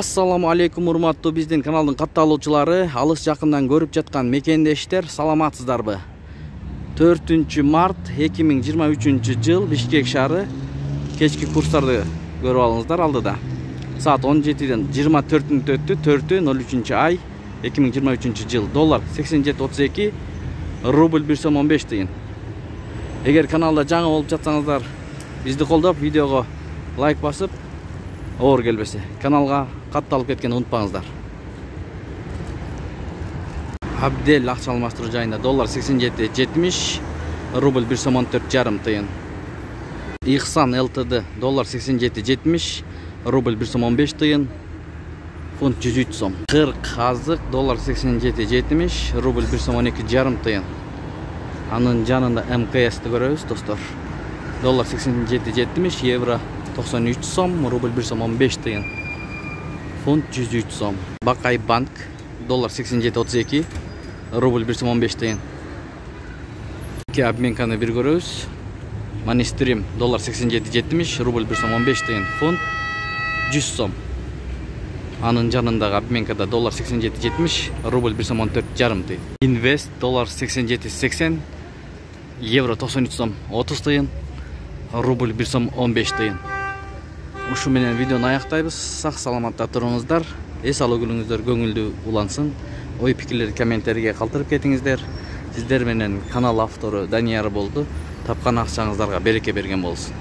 Assalamu алейкум, урматтуу биздин каналдын катталуучулары, алыс жакындан көрүп жаткан мекендештер, саламатсыздарбы? 4 март 2023 жыл Бишкек шаары кечки курстарды көрүп алыңыздар алдыда. Саат 17-ден 24 мүнөт өттү, 4-03 ай 2023 жыл. Доллар 87.32, рубль 1 сом 15 тыйын. Эгер каналда жаңы болуп жатсаңыздар, бизди колдоп, видеого лайк басып, оор келбесе, каналга катталып кеткенди унутпаңыздар. Абдел акча алмаштыруу жайында доллар 87.70, рубль 1 сом 14,5 тыйын. Ихсан ЛТД доллар 87.70, рубль 1 сом 15 тыйын. Фунт 103 сом. 40 азык доллар 87.70, рубль 1 сом 12,5 тыйын. Анын жанында МКС'ти көрөбүз, достор. Доллар 87.70, евро 93 сом, рубль 1 сом 15 тыйын. Фунт 103 сом. Бакай банк доллар 87.32, рубль 1 сом 15 тыйын. Эки обменканы бир көрөбүз. Манистрим доллар 87.70, рубль 1 сом 15 тыйын. Фунт 100 сом. Анын жанындагы обменкада доллар 87.70, рубль 1 сом 14,5 тыйын. Инвест доллар 87.80, евро 93 сом 30 тыйын, рубль 1 сом 15 тыйын. Ушу менен видеону аяктайбыз. Сак саламатта туруңуздар. Эс алуу күнүңүздөр көңүлдүү улансын. Ой пикирлерди комменттерге калтырып кетиңиздер. Сиздер менен канал автору Данияр болду. Тапкан акчаңыздарга береке берген болсун.